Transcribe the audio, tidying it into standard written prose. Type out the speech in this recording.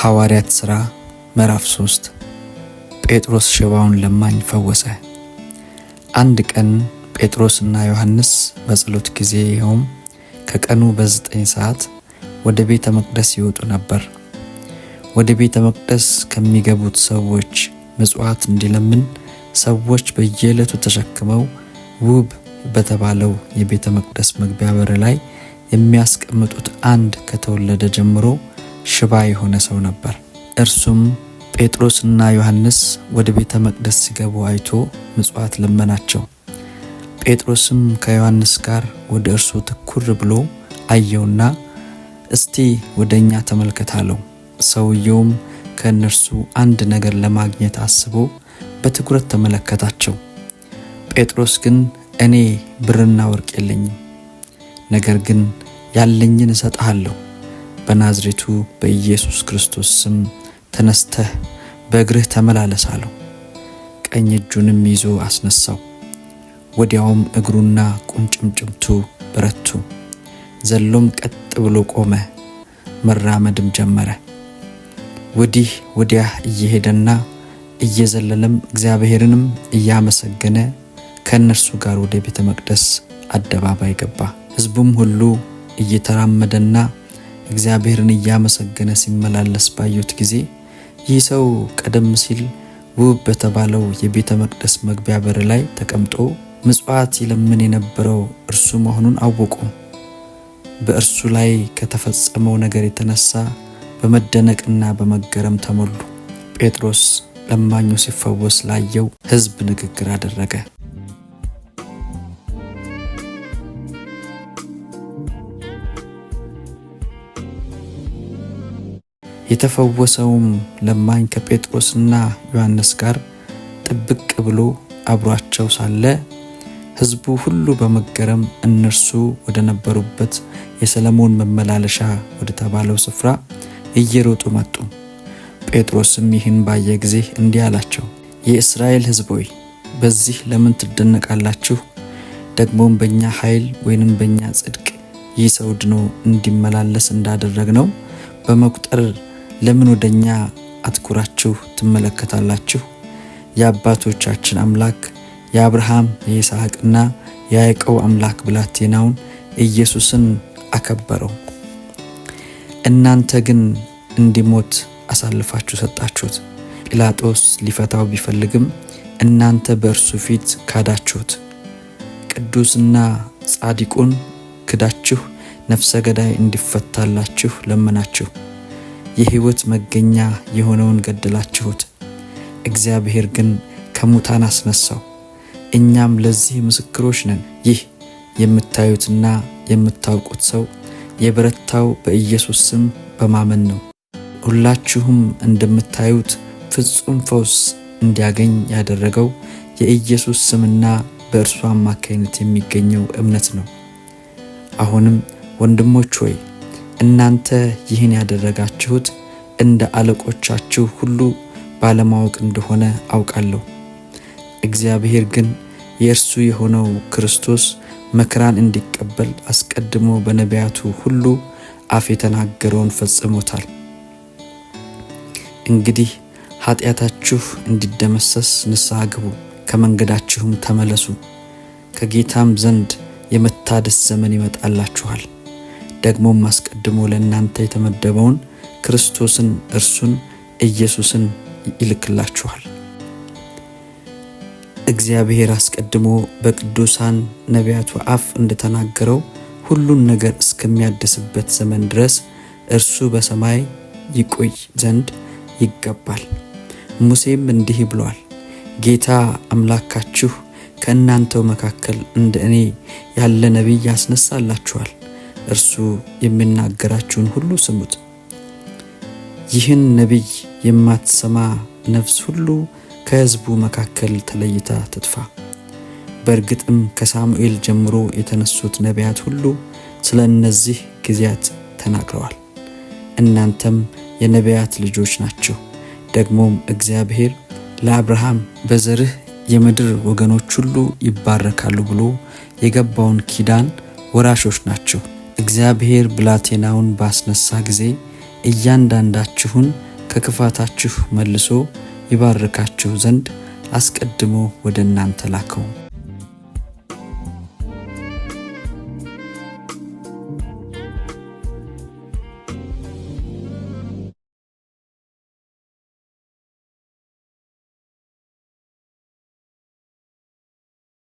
ሐዋርያት ሥራ ምዕራፍ 3 ጴጥሮስ ሽባውን ለማኝ ፈወሰ። አንድ ቀን ጴጥሮስና ዮሐንስ በጸሎት ጊዜ ይኸውም ከቀኑ በ9 ሰዓት ወደ ቤተ መቅደስ ይወጡ ነበር። ወደ ቤተ መቅደስ ከሚገቡት ሰዎች ምጽዋት እንዲለምን ሰዎች በየዕለቱ ተሸክመው ውብ በተባለው የቤተ መቅደስ መግቢያ በር ላይ የሚያስቀምጡት አንድ ከተወለደ ጀምሮ ሽባ የሆነ ሰው ነበር። እርሱም ጴጥሮስና ዮሐንስ ወደ ቤተ መቅደስ ሲገቡ አይቶ ምጽዋት ለመናቸው። ጴጥሮስም ከዮሐንስ ጋር ወደ እርሱ ትኩር ብሎ አየውና እስቲ ወደኛ ተመልከት አለው። ሰውየውም ከእነርሱ አንድ ነገር ለማግኘት አስቦ በትኩረት ተመለከታቸው። ጴጥሮስ ግን እኔ ብርና ወርቅ የለኝም፣ ነገር ግን ያለኝን እሰጥሃለሁ። በናዝሬቱ በኢየሱስ ክርስቶስ ስም ተነስተህ በእግርህ ተመላለስ አለው። ቀኝ እጁንም ይዞ አስነሳው። ወዲያውም እግሩና ቁርጭምጭሚቱ በረቱ። ዘሎም ቀጥ ብሎ ቆመ፣ መራመድም ጀመረ። ወዲህ ወዲያ እየሄደና እየዘለለም እግዚአብሔርንም እያመሰገነ ከእነርሱ ጋር ወደ ቤተ መቅደስ አደባባይ ገባ። ሕዝቡም ሁሉ እየተራመደና እግዚአብሔርን እያመሰገነ ሲመላለስ ባዩት ጊዜ ይህ ሰው ቀደም ሲል ውብ በተባለው የቤተ መቅደስ መግቢያ በር ላይ ተቀምጦ ምጽዋት ይለምን የነበረው እርሱ መሆኑን አወቁ። በእርሱ ላይ ከተፈጸመው ነገር የተነሳ በመደነቅና በመገረም ተሞሉ። ጴጥሮስ ለማኙ ሲፈወስ ላየው ሕዝብ ንግግር አደረገ። የተፈወሰውም ለማኝ ከጴጥሮስና ዮሐንስ ጋር ጥብቅ ብሎ አብሯቸው ሳለ ሕዝቡ ሁሉ በመገረም እነርሱ ወደ ነበሩበት የሰለሞን መመላለሻ ወደ ተባለው ስፍራ እየሮጡ መጡ። ጴጥሮስም ይህን ባየ ጊዜ እንዲህ አላቸው፣ የእስራኤል ሕዝብ ሆይ በዚህ ለምን ትደነቃላችሁ? ደግሞም በእኛ ኃይል ወይንም በእኛ ጽድቅ ይህ ሰው ድኖ እንዲመላለስ እንዳደረግነው በመቁጠር ለምን ወደኛ አትኩራችሁ ትመለከታላችሁ? የአባቶቻችን አምላክ የአብርሃም የይስሐቅና የያዕቆብ አምላክ ብላቴናውን ኢየሱስን አከበረው። እናንተ ግን እንዲሞት አሳልፋችሁ ሰጣችሁት። ጲላጦስ ሊፈታው ቢፈልግም እናንተ በእርሱ ፊት ካዳችሁት። ቅዱስና ጻድቁን ክዳችሁ ነፍሰ ገዳይ እንዲፈታላችሁ ለመናችሁ። የሕይወት መገኛ የሆነውን ገደላችሁት። እግዚአብሔር ግን ከሙታን አስነሳው። እኛም ለዚህ ምስክሮች ነን። ይህ የምታዩትና የምታውቁት ሰው የበረታው በኢየሱስ ስም በማመን ነው። ሁላችሁም እንደምታዩት ፍጹም ፈውስ እንዲያገኝ ያደረገው የኢየሱስ ስምና በእርሱ አማካይነት የሚገኘው እምነት ነው። አሁንም ወንድሞች ሆይ እናንተ ይህን ያደረጋችሁት እንደ አለቆቻችሁ ሁሉ ባለማወቅ እንደሆነ አውቃለሁ። እግዚአብሔር ግን የእርሱ የሆነው ክርስቶስ መከራን እንዲቀበል አስቀድሞ በነቢያቱ ሁሉ አፍ የተናገረውን ፈጽሞታል። እንግዲህ ኃጢአታችሁ እንዲደመሰስ ንስሐ ግቡ፣ ከመንገዳችሁም ተመለሱ። ከጌታም ዘንድ የመታደስ ዘመን ይመጣላችኋል። ደግሞም አስቀድሞ ለእናንተ የተመደበውን ክርስቶስን እርሱን ኢየሱስን ይልክላችኋል። እግዚአብሔር አስቀድሞ በቅዱሳን ነቢያቱ አፍ እንደተናገረው ሁሉን ነገር እስከሚያድስበት ዘመን ድረስ እርሱ በሰማይ ይቆይ ዘንድ ይገባል። ሙሴም እንዲህ ብሏል፣ ጌታ አምላካችሁ ከእናንተው መካከል እንደ እኔ ያለ ነቢይ ያስነሳላችኋል። እርሱ የሚናገራችሁን ሁሉ ስሙት። ይህን ነቢይ የማትሰማ ነፍስ ሁሉ ከሕዝቡ መካከል ተለይታ ትጥፋ። በእርግጥም ከሳሙኤል ጀምሮ የተነሱት ነቢያት ሁሉ ስለ እነዚህ ጊዜያት ተናግረዋል። እናንተም የነቢያት ልጆች ናችሁ። ደግሞም እግዚአብሔር ለአብርሃም በዘርህ የምድር ወገኖች ሁሉ ይባረካሉ ብሎ የገባውን ኪዳን ወራሾች ናችሁ። እግዚአብሔር ብላቴናውን ባስነሳ ጊዜ እያንዳንዳችሁን ከክፋታችሁ መልሶ ይባርካችሁ ዘንድ አስቀድሞ ወደ እናንተ ላከው።